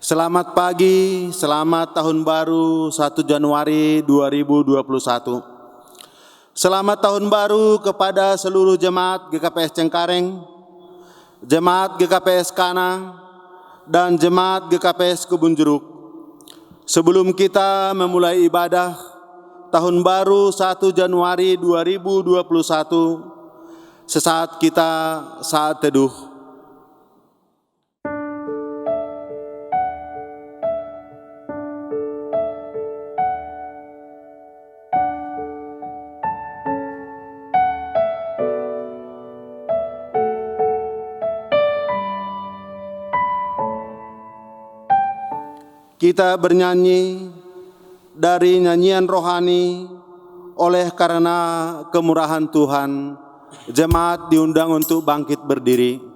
Selamat pagi, selamat tahun baru 1 Januari 2021. Selamat tahun baru kepada seluruh jemaat GKPS Cengkareng, jemaat GKPS Kana, dan jemaat GKPS Kebun Jeruk. Sebelum kita memulai ibadah tahun baru 1 Januari 2021, sesaat kita saat teduh. Kita bernyanyi dari nyanyian rohani, oleh karena kemurahan Tuhan, jemaat diundang untuk bangkit berdiri.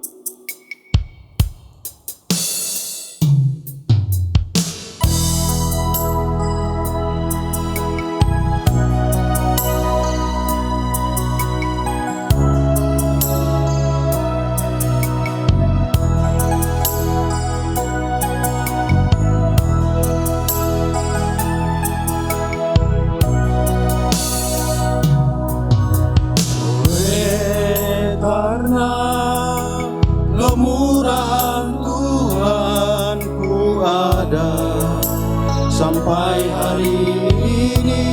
Sampai hari ini,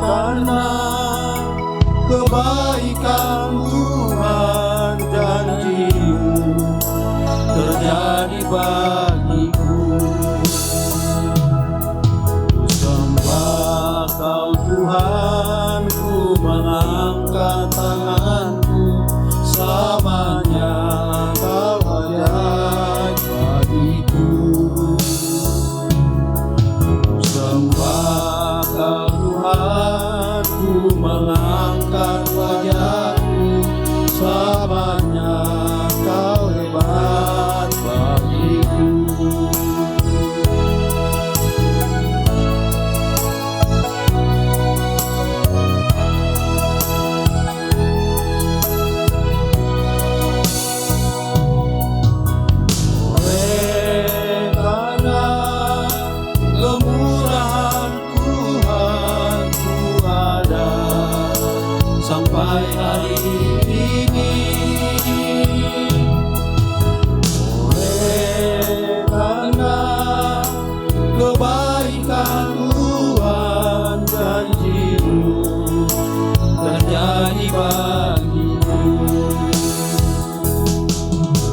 karena kebaikan Tuhan, janji-Mu terjadi bagiku. Ku sembah Kau Tuhan, ku mengangkat tanganku, selamanya Kau ajaib bagiku. Ku sembah Kau Tuhan, ku mengangkat wajahku, selamanya Kau hebat bagiku. Sampai hari ini, oleh karena kebaikan Tuhan, janji-Mu terjadi bagiku.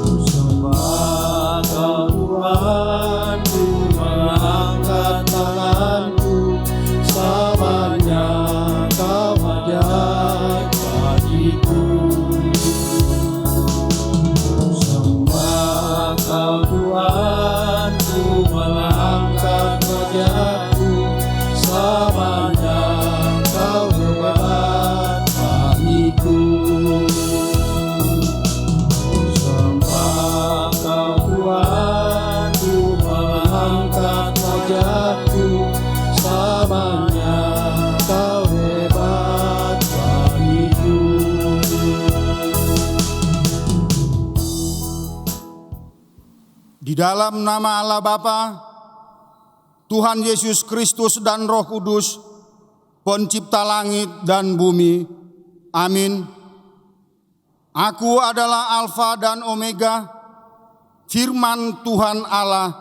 Ku sembah Kau Tuhan, ku mengangkat tanganku, selamanya Kau ajaib bagiku. Ku sembah Kau Tuhan, ku mengangkat wajahku, selamanya Kau hebat bagiku. Ku sembah Kau Tuhan, ku mengangkat wajahku, selamanya Kau hebat bagiku. Di dalam nama Allah Bapa, Tuhan Yesus Kristus dan Roh Kudus, Pencipta langit dan bumi. Amin. Aku adalah Alfa dan Omega, firman Tuhan Allah,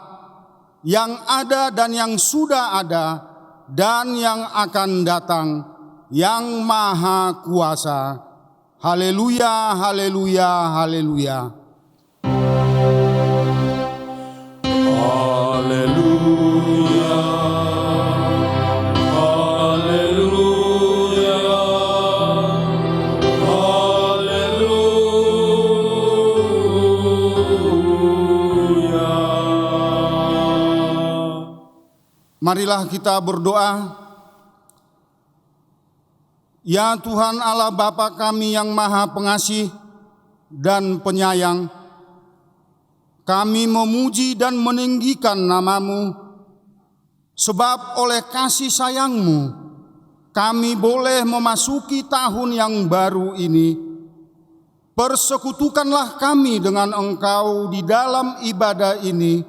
yang ada dan yang sudah ada, dan yang akan datang, yang Maha Kuasa. Haleluya, haleluya, haleluya. Haleluya, haleluya, haleluya. Marilah kita berdoa. Ya Tuhan Allah Bapa kami yang Maha Pengasih dan Penyayang, kami memuji dan meninggikan nama-Mu, sebab oleh kasih sayang-Mu kami boleh memasuki tahun yang baru ini, Persekutukanlah kami dengan Engkau di dalam ibadah ini,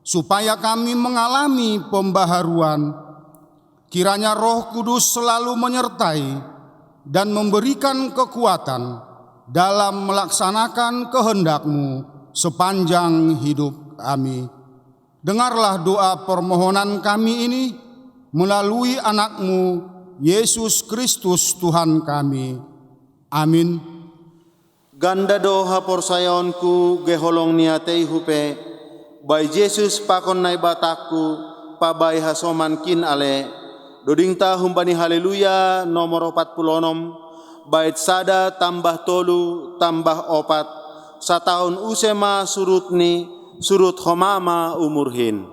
supaya kami mengalami pembaharuan. Kiranya Roh Kudus selalu menyertai dan memberikan kekuatan dalam melaksanakan kehendak-Mu sepanjang hidup kami. Dengarlah doa permohonan kami ini melalui anak-Mu, Yesus Kristus Tuhan kami. Amin. Ganda do hapor sayonku geholong niatei hupe, bai Jesus pakon nai bataku, pabai hasoman kin ale, dodingta humbani haleluya nomor 46, bait sada tambah tolu tambah opat, satahun usema surutni, surut homama umurhin.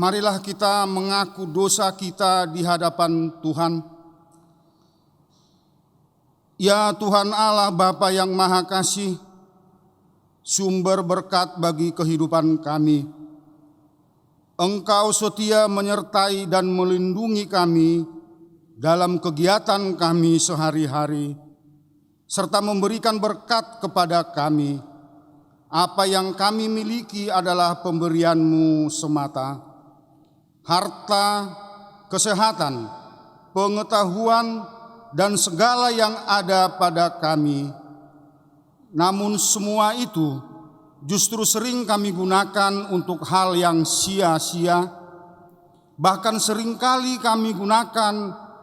Marilah kita mengaku dosa kita di hadapan Tuhan. Ya Tuhan Allah Bapa yang Maha Kasih, sumber berkat bagi kehidupan kami. Engkau setia menyertai dan melindungi kami dalam kegiatan kami sehari-hari, serta memberikan berkat kepada kami. Apa yang kami miliki adalah pemberian-Mu semata. Harta, kesehatan, pengetahuan, dan segala yang ada pada kami. Namun semua itu justru sering kami gunakan untuk hal yang sia-sia, bahkan seringkali kami gunakan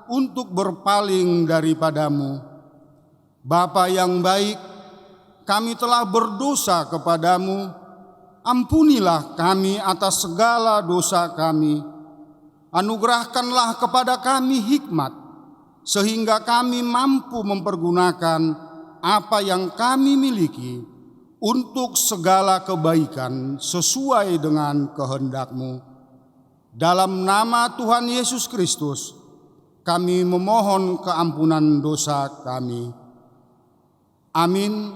untuk berpaling daripadamu. Bapa yang baik, kami telah berdosa kepadamu. Ampunilah kami atas segala dosa kami. Anugerahkanlah kepada kami hikmat, sehingga kami mampu mempergunakan apa yang kami miliki untuk segala kebaikan sesuai dengan kehendak-Mu. Dalam nama Tuhan Yesus Kristus, kami memohon keampunan dosa kami. Amin.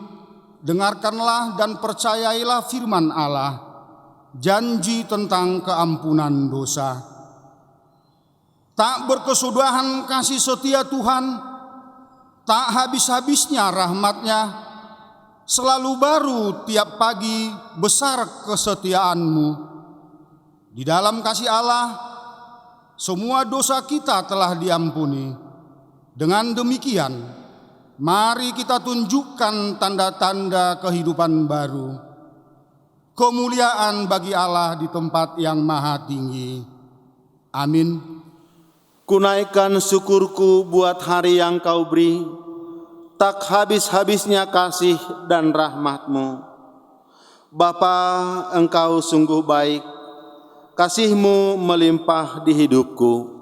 Dengarkanlah dan percayailah firman Allah, janji tentang keampunan dosa. Tak berkesudahan kasih setia Tuhan, tak habis-habisnya rahmat-Nya, selalu baru tiap pagi besar kesetiaan-Mu. Di dalam kasih Allah, semua dosa kita telah diampuni. Dengan demikian, mari kita tunjukkan tanda-tanda kehidupan baru. Kemuliaan bagi Allah di tempat yang maha tinggi. Amin. Kunaikan syukurku buat hari yang Kau beri, tak habis-habisnya kasih dan rahmat-Mu. Bapa, Engkau sungguh baik, kasih-Mu melimpah di hidupku.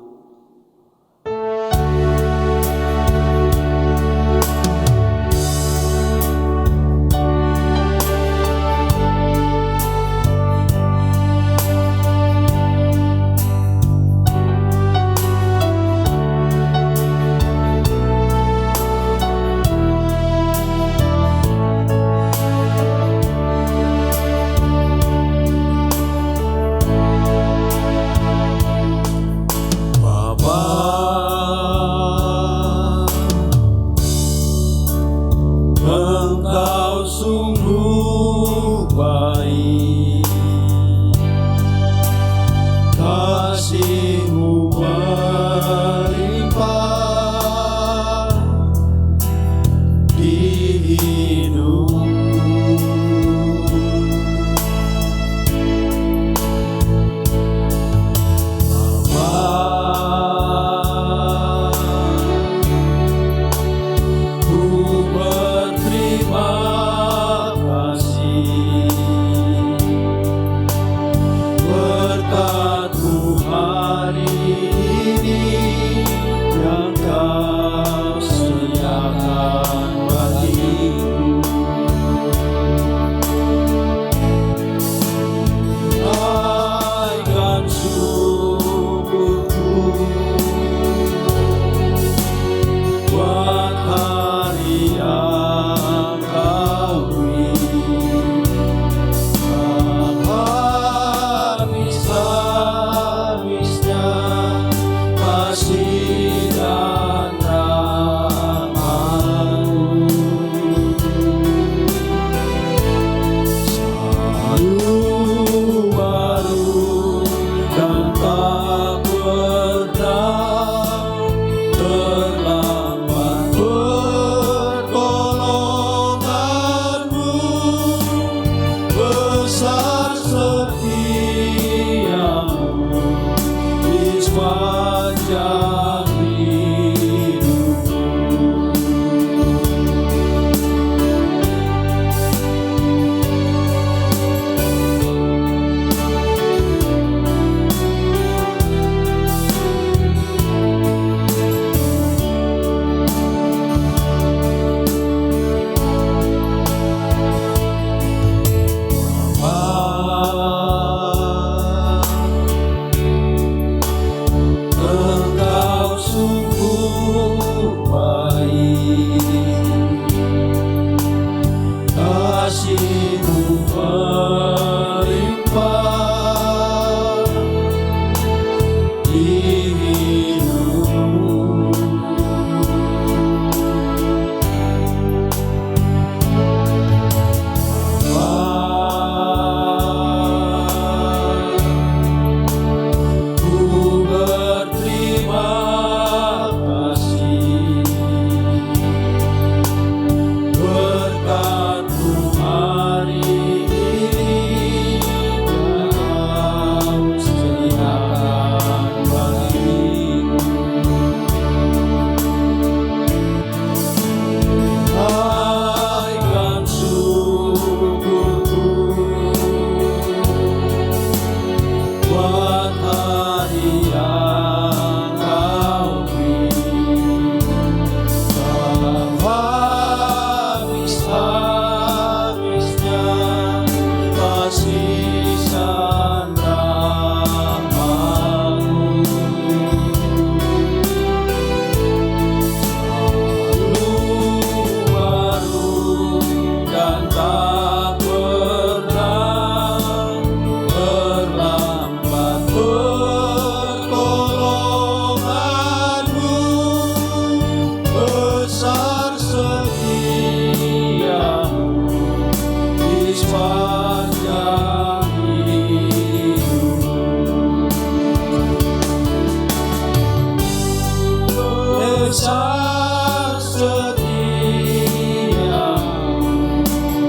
besar setia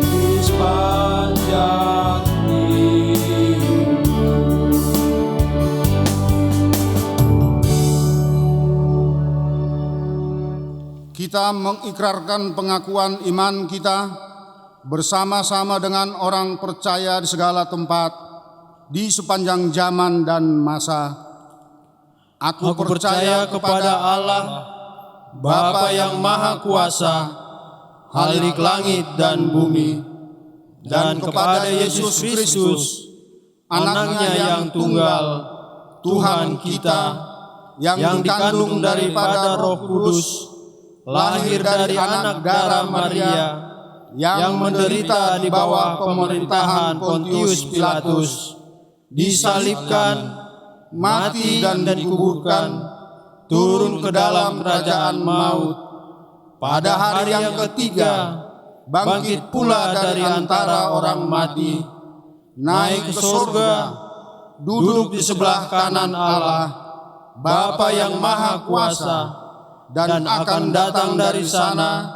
di sepanjang hidup. Kita mengikrarkan pengakuan iman kita bersama-sama dengan orang percaya di segala tempat, di sepanjang zaman dan masa. Aku percaya kepada Allah, Bapa yang Maha Kuasa, Khalik langit dan bumi, dan kepada Yesus Kristus, Anaknya yang tunggal, Tuhan kita, yang dikandung daripada Roh Kudus, lahir dari anak darah Maria, yang menderita di bawah pemerintahan Pontius Pilatus, disalibkan, mati dan dikuburkan, turun ke dalam kerajaan maut. Pada hari yang ketiga, bangkit pula dari antara orang mati, naik ke surga, duduk di sebelah kanan Allah, Bapa yang Maha Kuasa, dan akan datang dari sana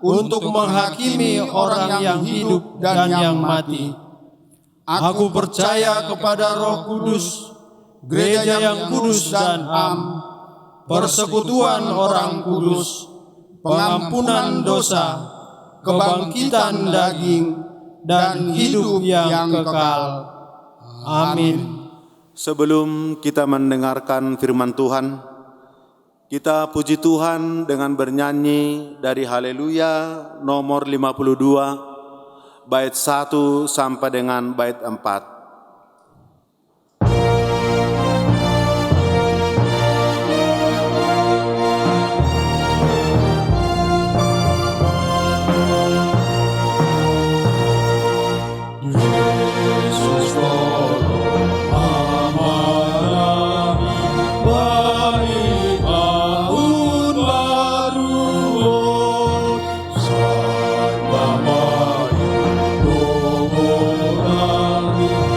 untuk menghakimi orang yang hidup dan yang mati. Aku percaya kepada Roh Kudus, gereja yang kudus dan am, persekutuan orang kudus, pengampunan dosa, kebangkitan daging, dan hidup yang kekal. Amin. Sebelum kita mendengarkan firman Tuhan, kita puji Tuhan dengan bernyanyi dari Haleluya nomor 52, bait 1 sampai dengan bait 4. Sarva Mayu Dogo Rami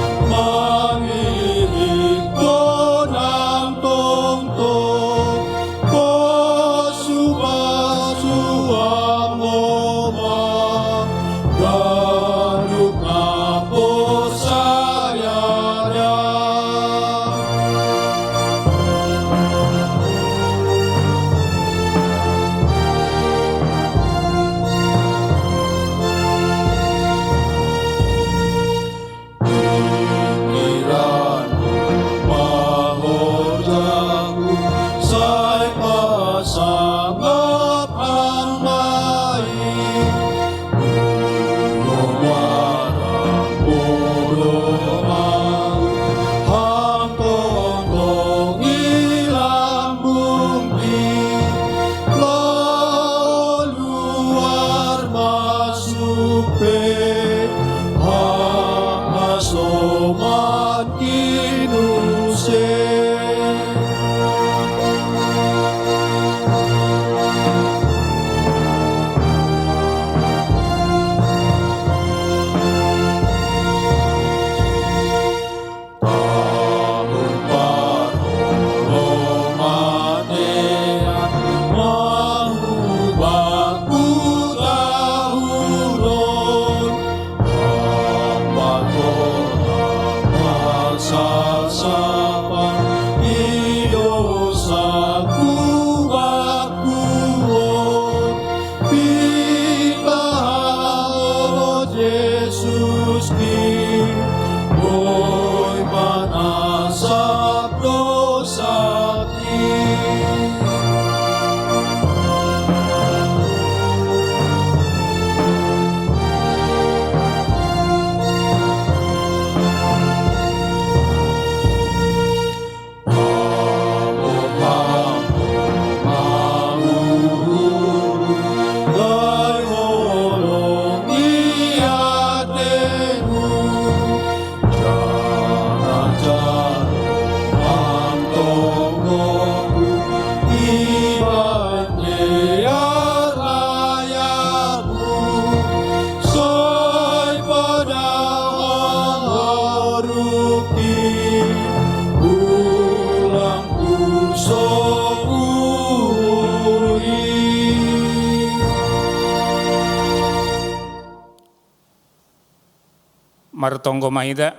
Martonggo Mahida,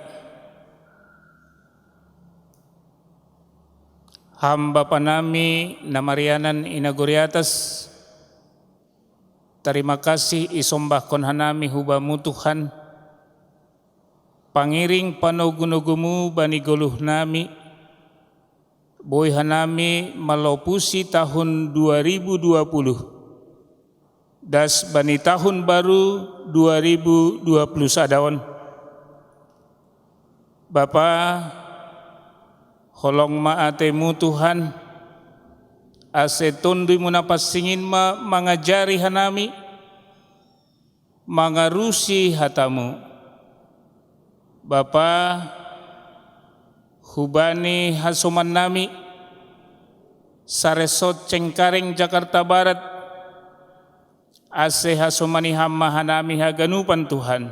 hamba panami na Marianan inaguriatas, terima kasih isombah kon hanami hubamu Tuhan, pangiring panogunugumu bani goluh nami, boy hanami malopusi tahun 2020, das bani tahun baru 2020 sadaon. Bapa, holong maatemu Tuhan, ase tundui munapasingin mangajari hanami, mangarusi hatamu. Bapa, hubani hasoman nami, saresot Cengkareng Jakarta Barat, ase hasomani hamma hanami haganupan Tuhan,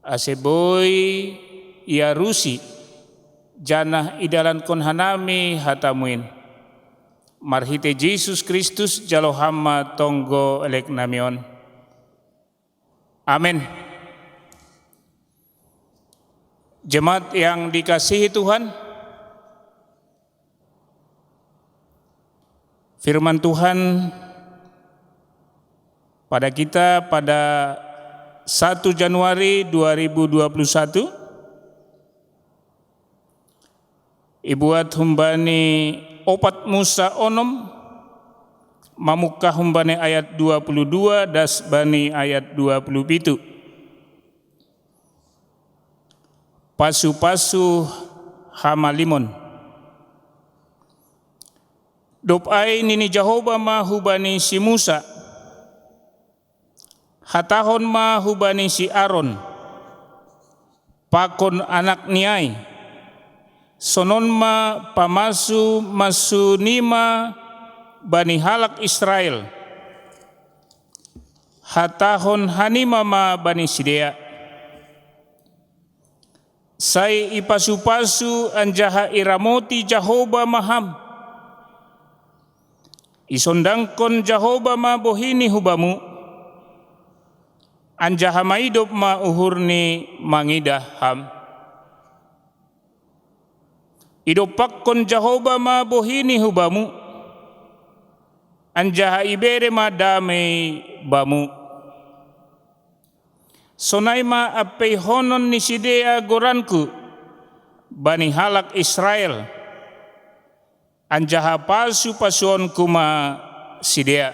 ase boy ia rusi janah idalan kon hanami hatamuin, marhite Yesus Kristus jalo hamma tonggo elek namion. Amin. Jemaat yang dikasihi Tuhan, firman Tuhan pada kita pada 1 Januari 2021 ibuat humbani opat Musa onom mamukah humbani ayat 22 das bani ayat 27. Pasu-pasu hamalimon. Dopai nini Jehovah ma hubani si Musa, hatahon ma hubani si Aaron, pakon anak niai, sonon ma pamasu masunima bani halak Israel, hatahon hanima ma bani Sidea. Sai ipasu-pasu anjaha iramoti Jehovah maham, isondangkon Jehovah ma bohini hubamu, anjaha maidop ma uhurni mangidah ham. Idopakkon Jehovah ma bohini hubamu, anjaha ibere ma damai bamu. Sonai ma apei honon ni Sidea goranku, bani halak Israel, anjaha pasu-pasuonku ma Sidea.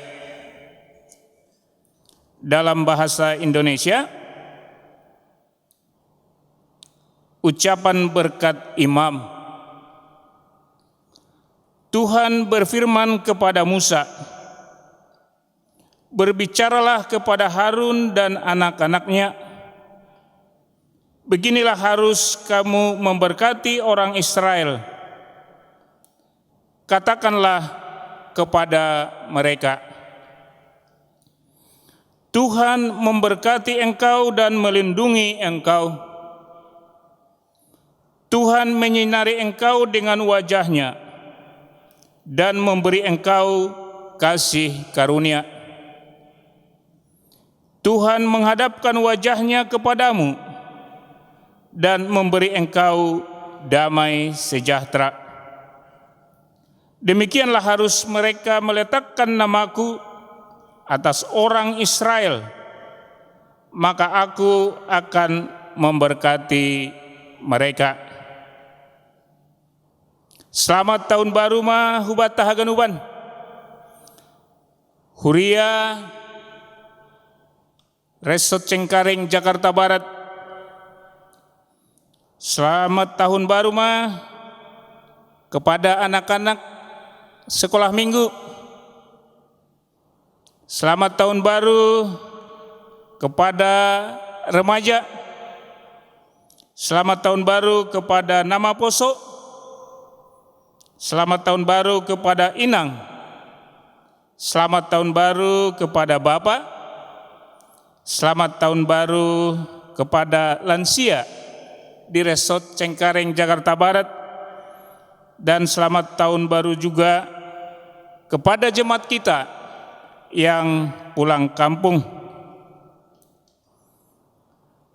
Dalam bahasa Indonesia, ucapan berkat imam. Tuhan berfirman kepada Musa, berbicaralah kepada Harun dan anak-anaknya, beginilah harus kamu memberkati orang Israel. Katakanlah kepada mereka, Tuhan memberkati engkau dan melindungi engkau. Tuhan menyinari engkau dengan wajahnya dan memberi engkau kasih karunia. Tuhan menghadapkan wajahnya kepadamu dan memberi engkau damai sejahtera. Demikianlah harus mereka meletakkan namaku atas orang Israel, maka aku akan memberkati mereka. Selamat tahun baru ma hubat tahaganuban. Huria Resort Cengkareng Jakarta Barat. Selamat tahun baru ma kepada anak-anak sekolah minggu. Selamat tahun baru kepada remaja. Selamat tahun baru kepada nama poso. Selamat tahun baru kepada inang. Selamat tahun baru kepada bapak. Selamat tahun baru kepada lansia di Resort Cengkareng Jakarta Barat, dan selamat tahun baru juga kepada jemaat kita yang pulang kampung.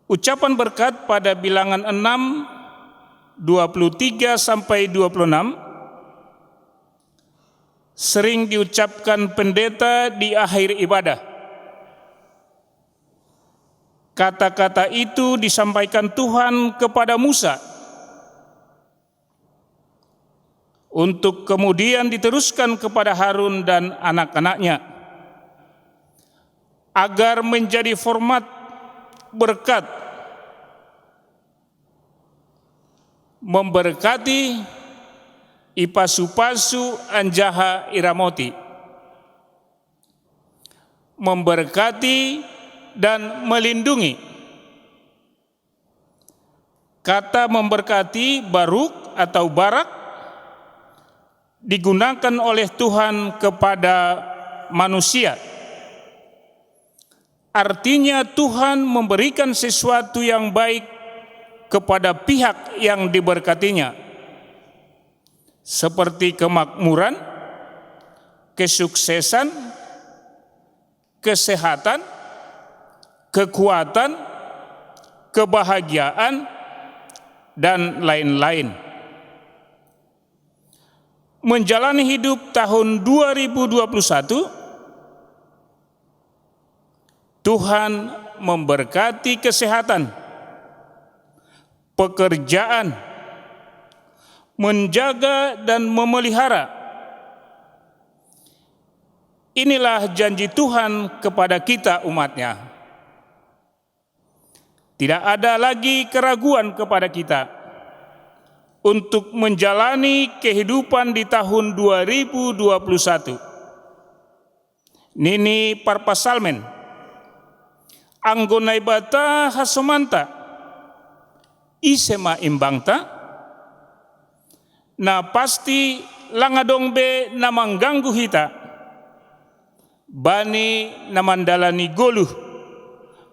Ucapan berkat pada bilangan 6, 23 sampai 26 sering diucapkan pendeta di akhir ibadah. Kata-kata itu disampaikan Tuhan kepada Musa untuk kemudian diteruskan kepada Harun dan anak-anaknya agar menjadi format berkat, memberkati ipasu-pasu anjaha iramoti, memberkati dan melindungi. Kata memberkati, baruk atau barak, digunakan oleh Tuhan kepada manusia. Artinya Tuhan memberikan sesuatu yang baik kepada pihak yang diberkatinya, seperti kemakmuran, kesuksesan, kesehatan, kekuatan, kebahagiaan, dan lain-lain. Menjalani hidup tahun 2021, Tuhan memberkati kesehatan, pekerjaan, menjaga dan memelihara. Inilah janji Tuhan kepada kita umat-Nya. Tidak ada lagi keraguan kepada kita untuk menjalani kehidupan di tahun 2021. Nini parpasalmen anggonai bata hasomanta isema imbangta na pasti langadong be na mengganggu hita bani na mandalani goluh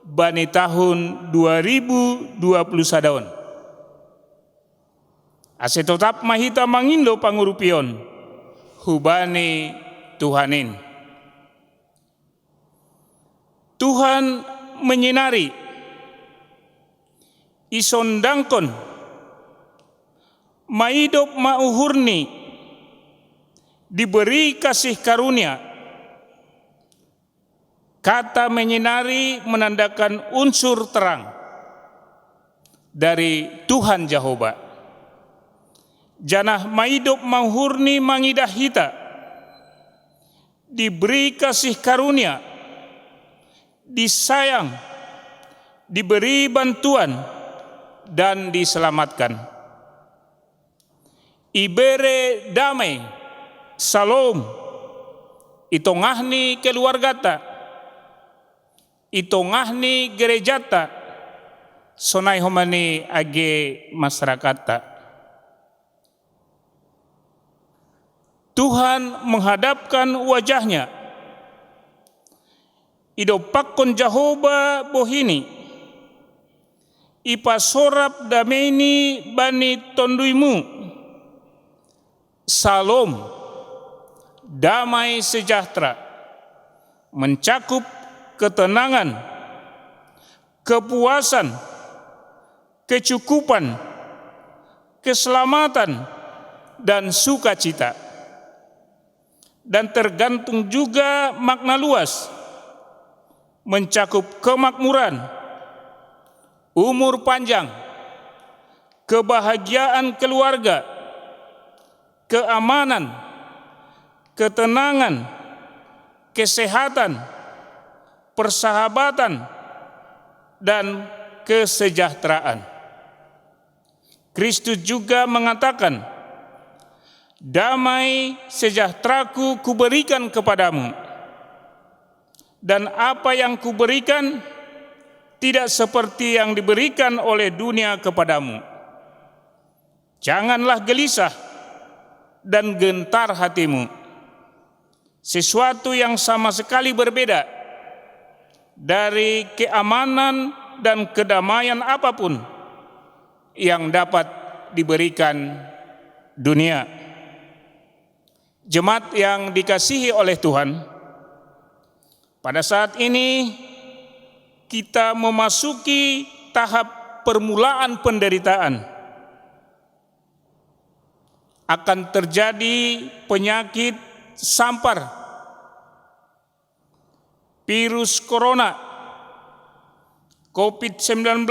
bani tahun 2020 sadaon. Ase tetap mahita mangindo pangurupion hubani Tuhanin. Tuhan menyinari, isondangkon, maidop mauhurni, diberi kasih karunia. Kata menyinari menandakan unsur terang dari Tuhan Jehovah. Janah maidop mauhurni mangidah hita, diberi kasih karunia, disayang, diberi bantuan, dan diselamatkan. Ibere damai, salom, itongahni keluargata, itongahni gerejata, sonai homani age masyarakata. Tuhan menghadapkan wajahnya, idopakon Jehovah bohini, ipasorap dameni bani tonduimu, salom, damai sejahtera, mencakup ketenangan, kepuasan, kecukupan, keselamatan, dan sukacita. Dan tergantung juga makna luas, mencakup kemakmuran, umur panjang, kebahagiaan keluarga, keamanan, ketenangan, kesehatan, persahabatan, dan kesejahteraan. Kristus juga mengatakan, damai sejahteraku kuberikan kepadamu, dan apa yang kuberikan tidak seperti yang diberikan oleh dunia kepadamu. Janganlah gelisah dan gentar hatimu. Sesuatu yang sama sekali berbeda dari keamanan dan kedamaian apapun yang dapat diberikan dunia. Jemaat yang dikasihi oleh Tuhan, pada saat ini kita memasuki tahap permulaan penderitaan. Akan terjadi penyakit sampar, virus corona, COVID-19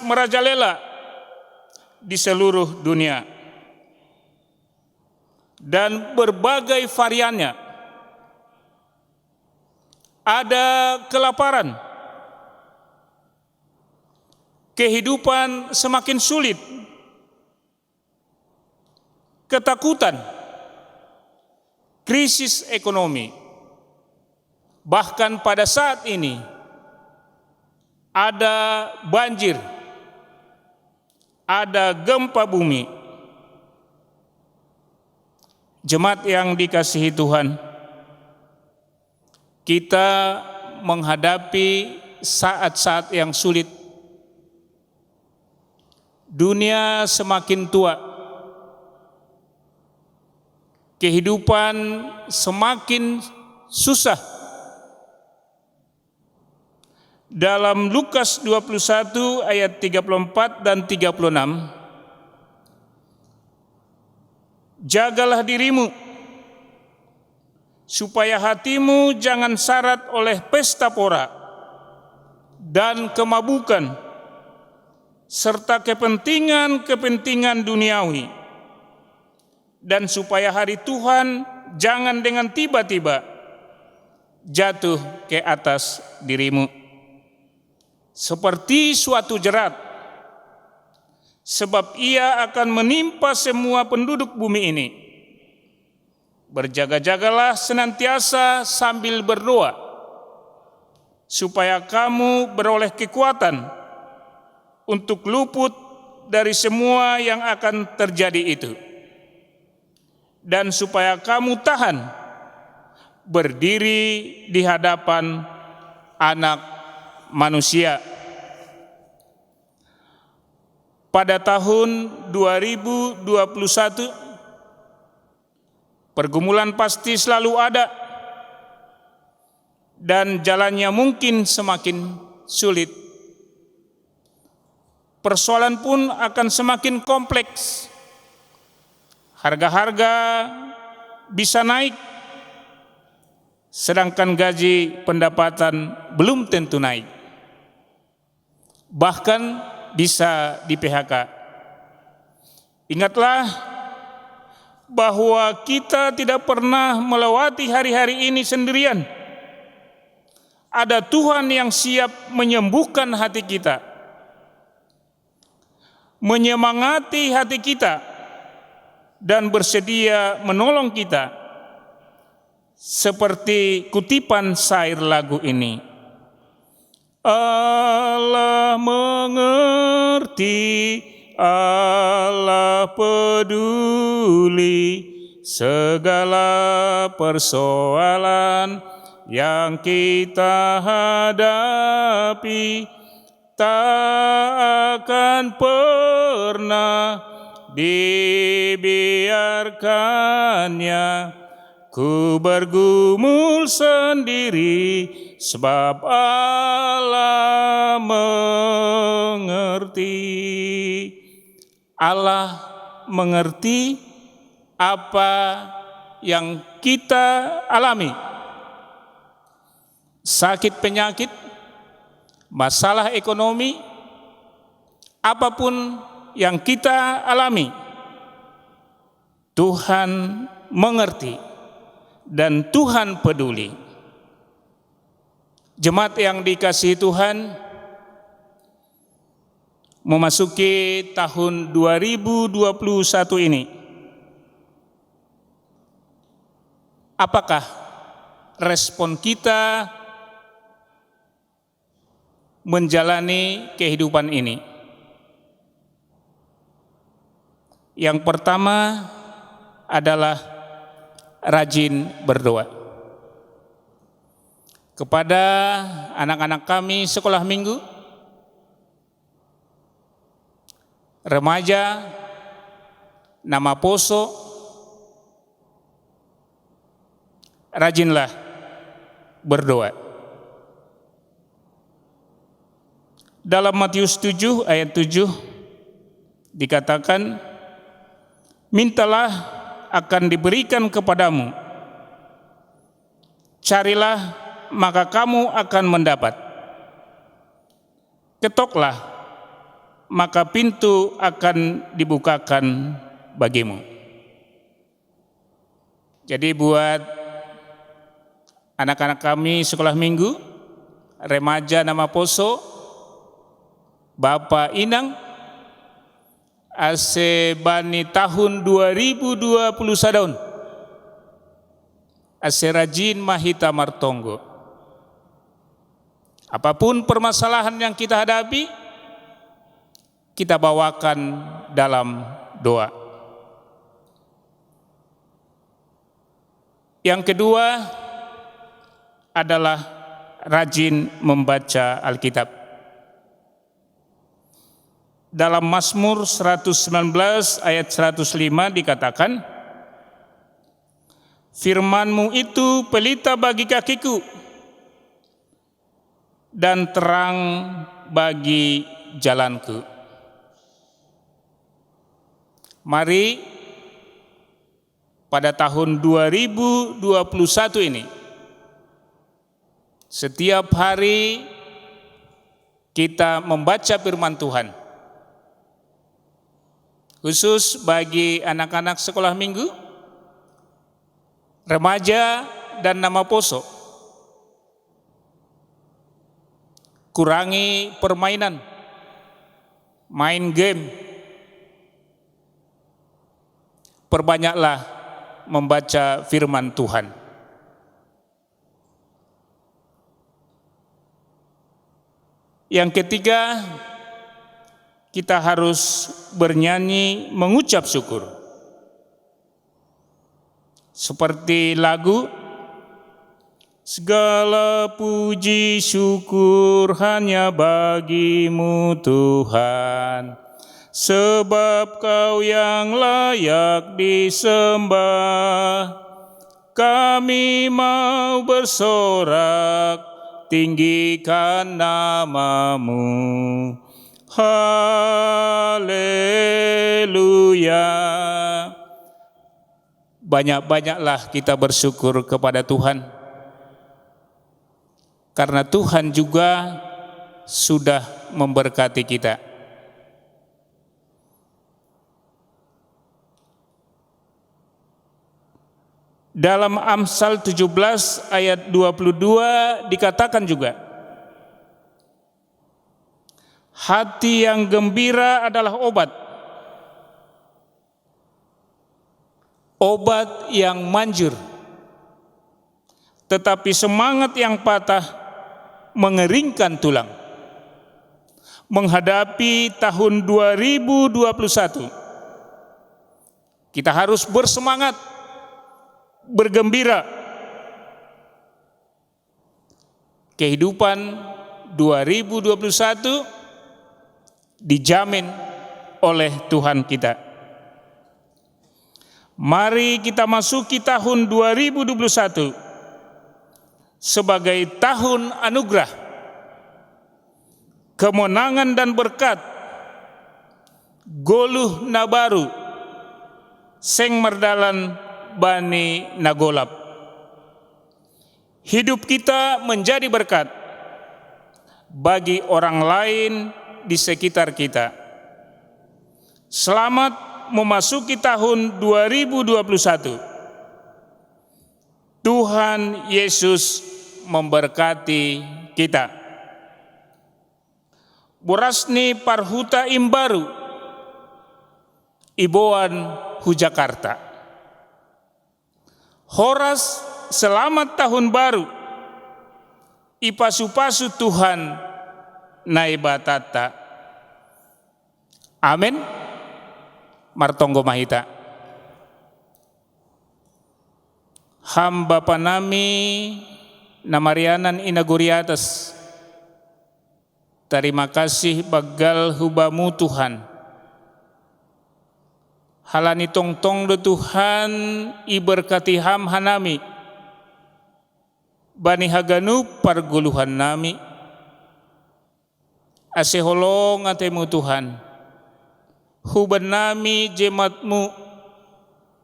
merajalela di seluruh dunia. Dan berbagai variannya. Ada kelaparan, kehidupan semakin sulit, ketakutan, krisis ekonomi. Bahkan pada saat ini ada banjir, ada gempa bumi. Jemaat yang dikasihi Tuhan, kita menghadapi saat-saat yang sulit. Dunia semakin tua, kehidupan semakin susah. Dalam Lukas 21 ayat 34 dan 36, jagalah dirimu, supaya hatimu jangan syarat oleh pesta pora dan kemabukan, serta kepentingan-kepentingan duniawi, dan supaya hari Tuhan jangan dengan tiba-tiba jatuh ke atas dirimu seperti suatu jerat, sebab ia akan menimpa semua penduduk bumi ini. Berjaga-jagalah senantiasa sambil berdoa, supaya kamu beroleh kekuatan untuk luput dari semua yang akan terjadi itu, dan supaya kamu tahan berdiri di hadapan Anak Manusia. Pada tahun 2021, pergumulan pasti selalu ada, dan jalannya mungkin semakin sulit. Persoalan pun akan semakin kompleks. Harga-harga bisa naik, sedangkan gaji pendapatan belum tentu naik. Bahkan bisa di PHK. Ingatlah bahwa kita tidak pernah melewati hari-hari ini sendirian. Ada Tuhan yang siap menyembuhkan hati kita, menyemangati hati kita, dan bersedia menolong kita, seperti kutipan syair lagu ini. Allah mengerti, Allah peduli segala persoalan yang kita hadapi. Tak akan pernah dibiarkannya ku bergumul sendiri, sebab Allah mengerti. Allah mengerti apa yang kita alami. Sakit penyakit, masalah ekonomi, apapun yang kita alami, Tuhan mengerti dan Tuhan peduli. Jemaat yang dikasihi Tuhan, memasuki tahun 2021 ini, apakah respon kita menjalani kehidupan ini? Yang pertama adalah rajin berdoa. Kepada anak-anak kami sekolah minggu, remaja, nama poso, rajinlah berdoa. Dalam Matius 7 ayat 7 dikatakan, mintalah akan diberikan kepadamu, carilah maka kamu akan mendapat, ketoklah maka pintu akan dibukakan bagimu. Jadi buat anak-anak kami sekolah minggu, remaja nama Poso, Bapak Inang, ase bani tahun 2021 daun, ase rajin mahita martonggo. Apapun permasalahan yang kita hadapi, kita bawakan dalam doa. Yang kedua adalah rajin membaca Alkitab. Dalam Mazmur 119 ayat 105 dikatakan, firman-Mu itu pelita bagi kakiku dan terang bagi jalanku. Mari pada tahun 2021 ini, setiap hari kita membaca firman Tuhan. Khusus bagi anak-anak sekolah minggu, remaja dan nama Poso. Kurangi permainan, main game. Perbanyaklah membaca firman Tuhan. Yang ketiga, kita harus bernyanyi mengucap syukur. Seperti lagu, segala puji syukur hanya bagimu Tuhan, sebab Kau yang layak disembah. Kami mau bersorak, tinggikan nama-Mu. Haleluya. Banyak-banyaklah kita bersyukur kepada Tuhan, karena Tuhan juga sudah memberkati kita. Dalam Amsal 17 ayat 22 dikatakan juga, hati yang gembira adalah obat, obat yang manjur, tetapi semangat yang patah mengeringkan tulang. Menghadapi tahun 2021, kita harus bersemangat, bergembira. Kehidupan 2021 dijamin oleh Tuhan kita. Mari kita masuki tahun 2021 sebagai tahun anugerah, kemenangan dan berkat, goluh nabaru, seng merdalan bani nagolap. Hidup kita menjadi berkat bagi orang lain di sekitar kita. Selamat memasuki tahun 2021. Tuhan Yesus memberkati kita. Borasni Parhuta Imbaru, Iboan Hujakarta. Horas selamat tahun baru. Ipasu-pasu Tuhan naibatata. Amin. Martonggo mahita. Hamba panami namarianan inaguriatas. Terima kasih bagal hubamu Tuhan. Halani tong-tong do Tuhan iberkati ham hanami. Bani haganu parguluhan nami. ase holong atemu Tuhan. Huban nami jemaatmu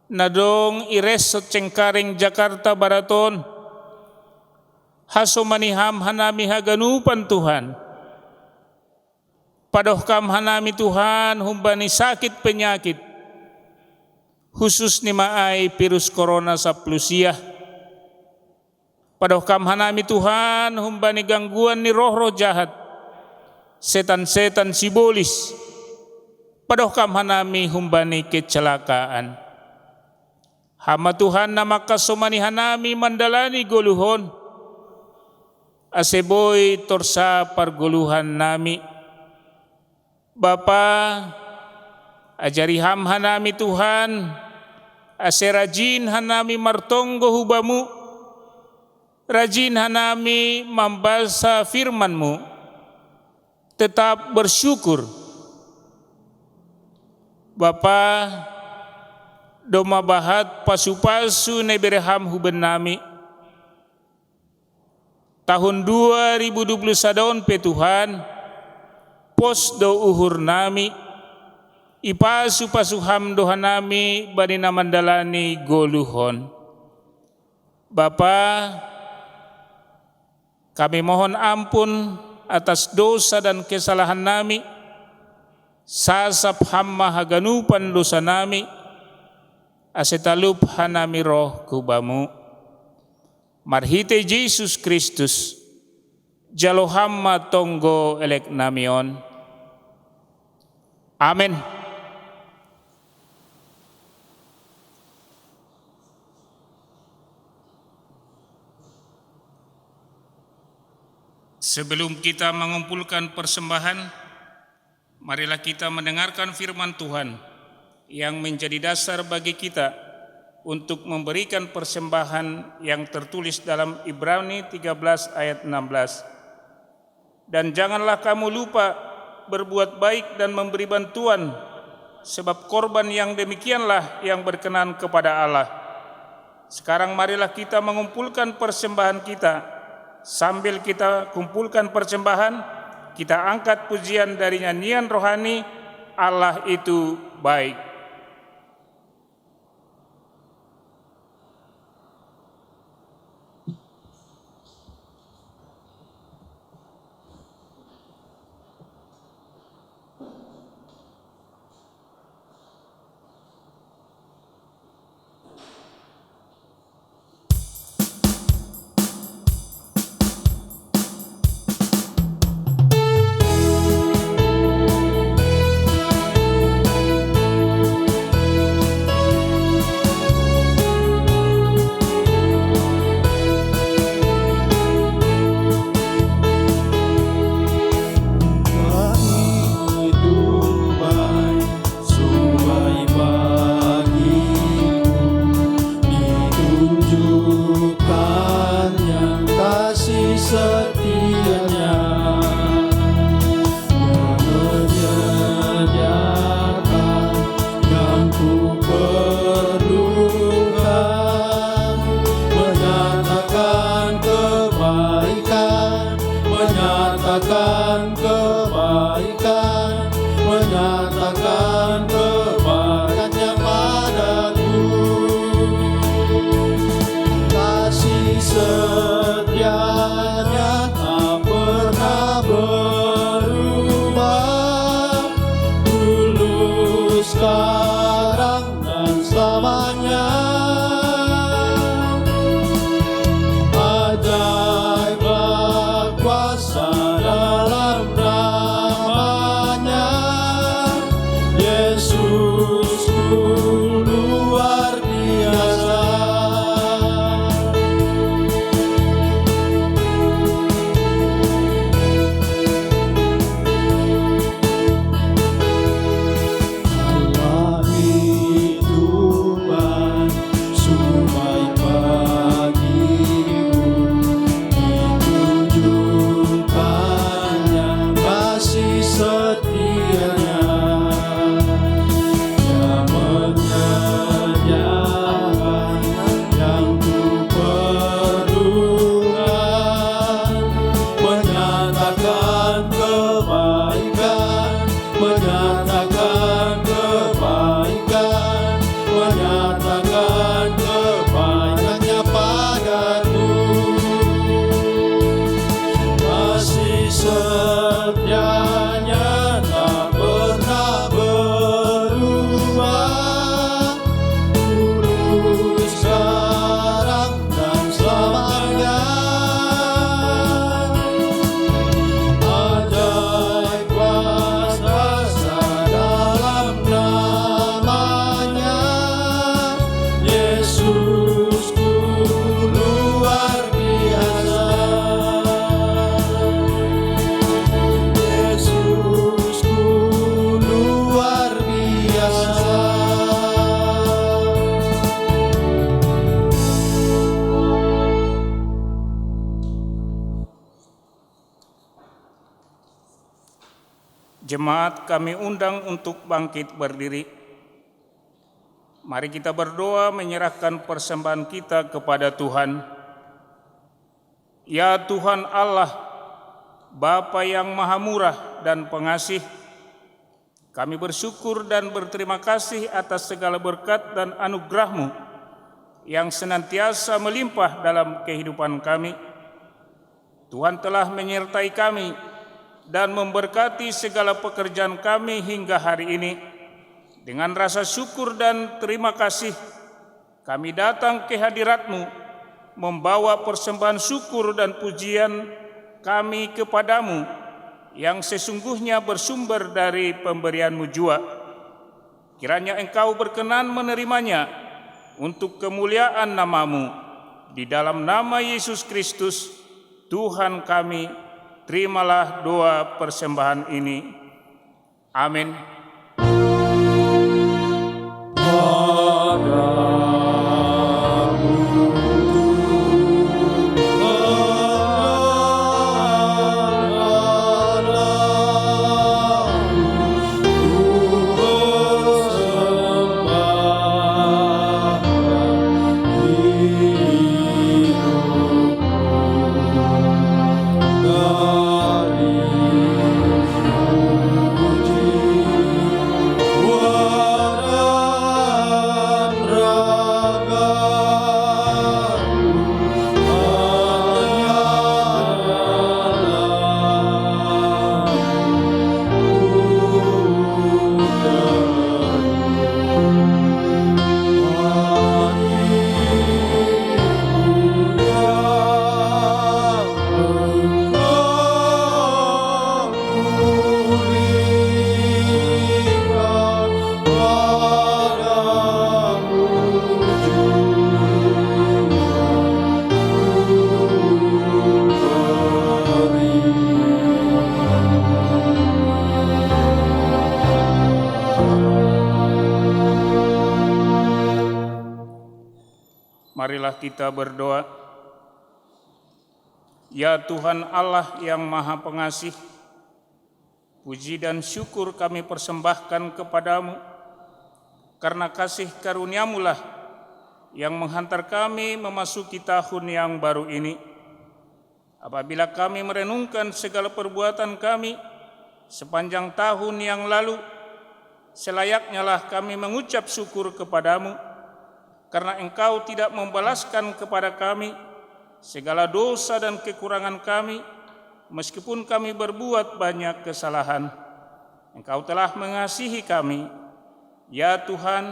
nadong iresot Cengkareng Jakarta Baraton. Haso maniham hanami haganupan Tuhan. Padohkam hanami Tuhan humbani sakit penyakit. Khusus ni maay virus corona sa plusia. Padohkam hanami Tuhan humbani gangguan ni roh-roh jahat. Setan-setan sibolis. Padohkam hanami humbani kecelakaan. Hama Tuhan nama kasomani hanami mandalani goluhon. Aseboy torsa pargoluhan nami. Bapa, ajari ham hanami Tuhan. Ase rajin hanami martonggo hubamu. Rajin hanami membaca firman-Mu. Tetap bersyukur. Bapa, doma bahat pasu-pasu nebereham huben nami. Tahun 2021 pe Tuhan, pos do uhur nami, ipasu pasuham dohanami badina mandalani goluhon. Bapa, kami mohon ampun atas dosa dan kesalahan nami, sasap hamma haganupan dosa nami, asetalup hanami roh kubamu. Marhite Yesus Kristus, jalo hamma tonggo elek namion. Amin. Sebelum kita mengumpulkan persembahan, marilah kita mendengarkan firman Tuhan yang menjadi dasar bagi kita untuk memberikan persembahan yang tertulis dalam Ibrani 13 ayat 16. Dan janganlah kamu lupa berbuat baik dan memberi bantuan, sebab korban yang demikianlah yang berkenan kepada Allah. Sekarang marilah kita mengumpulkan persembahan kita. Sambil kita kumpulkan persembahan, kita angkat pujian dari nyanyian rohani, Allah itu baik. Ajaib kuasa dalam Jemaat kami undang untuk bangkit berdiri. Mari kita berdoa menyerahkan persembahan kita kepada Tuhan. Ya Tuhan Allah, Bapa yang Maha Murah dan Pengasih, kami bersyukur dan berterima kasih atas segala berkat dan anugerah-Mu yang senantiasa melimpah dalam kehidupan kami. Tuhan telah menyertai kami dan memberkati segala pekerjaan kami hingga hari ini. Dengan rasa syukur dan terima kasih, kami datang ke hadirat-Mu, membawa persembahan syukur dan pujian kami kepadamu yang sesungguhnya bersumber dari pemberian-Mu jua. Kiranya Engkau berkenan menerimanya untuk kemuliaan nama-Mu. Di dalam nama Yesus Kristus, Tuhan kami, terimalah doa persembahan ini. Amin. Marilah kita berdoa. Ya Tuhan Allah yang Maha Pengasih, puji dan syukur kami persembahkan kepadamu, karena kasih karunia-Mu lah yang menghantar kami memasuki tahun yang baru ini. Apabila kami merenungkan segala perbuatan kami sepanjang tahun yang lalu, selayaknya lah kami mengucap syukur kepadamu, karena Engkau tidak membalaskan kepada kami segala dosa dan kekurangan kami, meskipun kami berbuat banyak kesalahan. Engkau telah mengasihi kami. Ya Tuhan,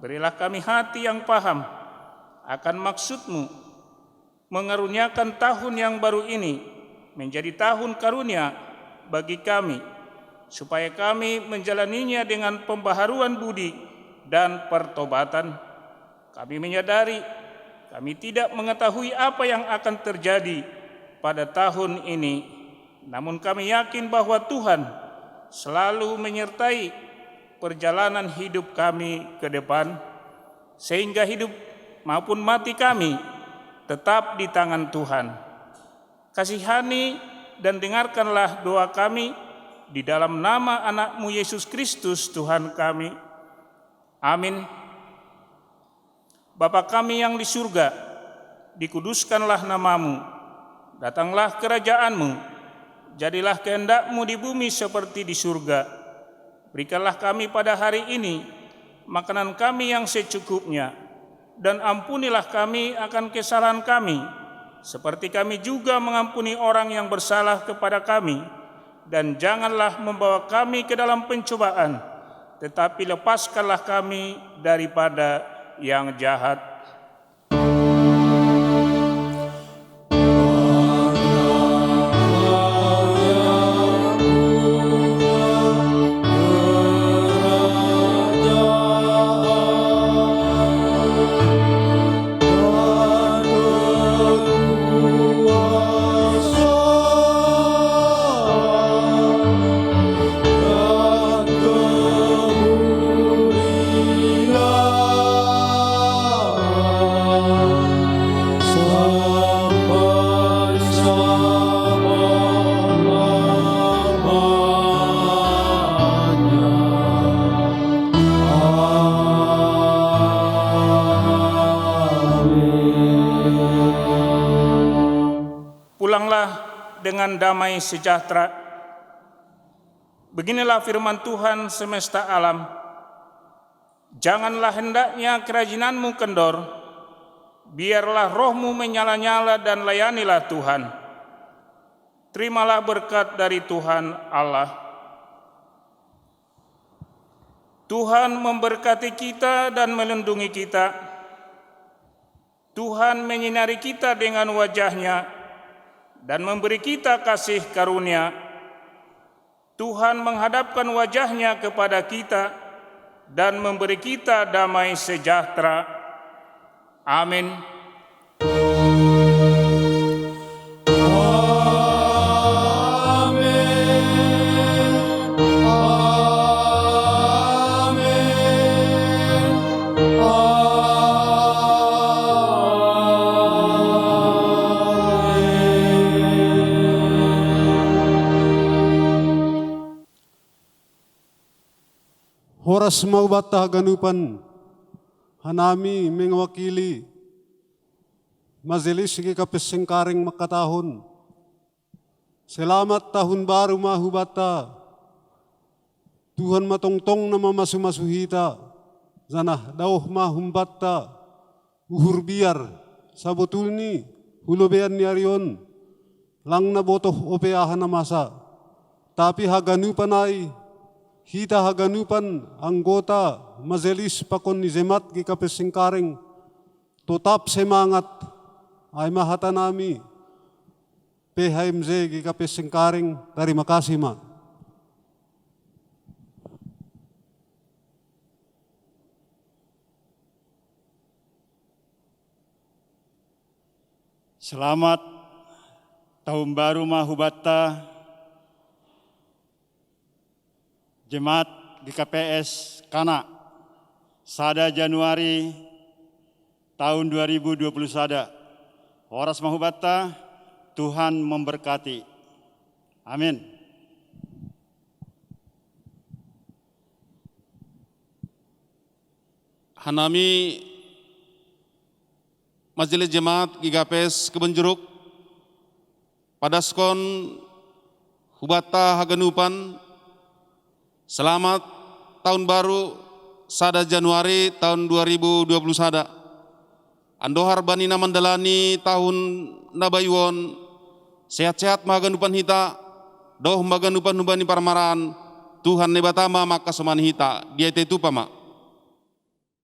berilah kami hati yang paham akan maksud-Mu, mengaruniakan tahun yang baru ini menjadi tahun karunia bagi kami, supaya kami menjalaninya dengan pembaharuan budi dan pertobatan. Kami menyadari kami tidak mengetahui apa yang akan terjadi pada tahun ini, namun kami yakin bahwa Tuhan selalu menyertai perjalanan hidup kami ke depan, sehingga hidup maupun mati kami tetap di tangan Tuhan. Kasihani dan dengarkanlah doa kami di dalam nama anak-Mu Yesus Kristus Tuhan kami. Amin. Bapa kami yang di surga, dikuduskanlah nama-Mu, datanglah kerajaan-Mu, jadilah kehendak-Mu di bumi seperti di surga. Berikanlah kami pada hari ini makanan kami yang secukupnya, dan ampunilah kami akan kesalahan kami, seperti kami juga mengampuni orang yang bersalah kepada kami. Dan janganlah membawa kami ke dalam pencobaan, tetapi lepaskanlah kami daripada yang jahat. pulanglah dengan damai sejahtera. Beginilah firman Tuhan semesta alam. Janganlah hendaknya kerajinanmu kendor, biarlah rohmu menyala-nyala dan layanilah Tuhan. Terimalah berkat dari Tuhan Allah. Tuhan memberkati kita dan melindungi kita. Tuhan menyinari kita dengan wajah-Nya dan memberi kita kasih karunia. Tuhan menghadapkan wajah-Nya kepada kita dan memberi kita damai sejahtera. Amin. Horas mau bata ganupan, hanami mengwakili majelis gi kapesengkaring makatahun. Selamat tahun baru mahubata. Tuhan matongtong na mamasuhita, zanah dauh mahumbata, uhur biar sabotulni hulobean ni arion, lang na botoh opeahan na masa. Tapi haganupan ay hita haganupan anggota majelis pakon ni Jemaat gi kapesengkaring tetap semangat ay mahata nami PHMZ gi kapesengkaring. Terima kasih ma. Selamat tahun baru mahubata Jemaat GKPS Kana sada Januari tahun 2021. Horas mahubata, Tuhan memberkati. Amin. Hanami Majelis Jemaat GKPS Kebenjeruk padaskon hubata haganupan. Selamat tahun baru sada Januari tahun 2021. Andohar banina mandalani tahun nabayuon. Sehat-sehat maganupan hita. Doh maganupan hubani parmaran. Tuhan nebatama maka soman hita. Dia itu pama.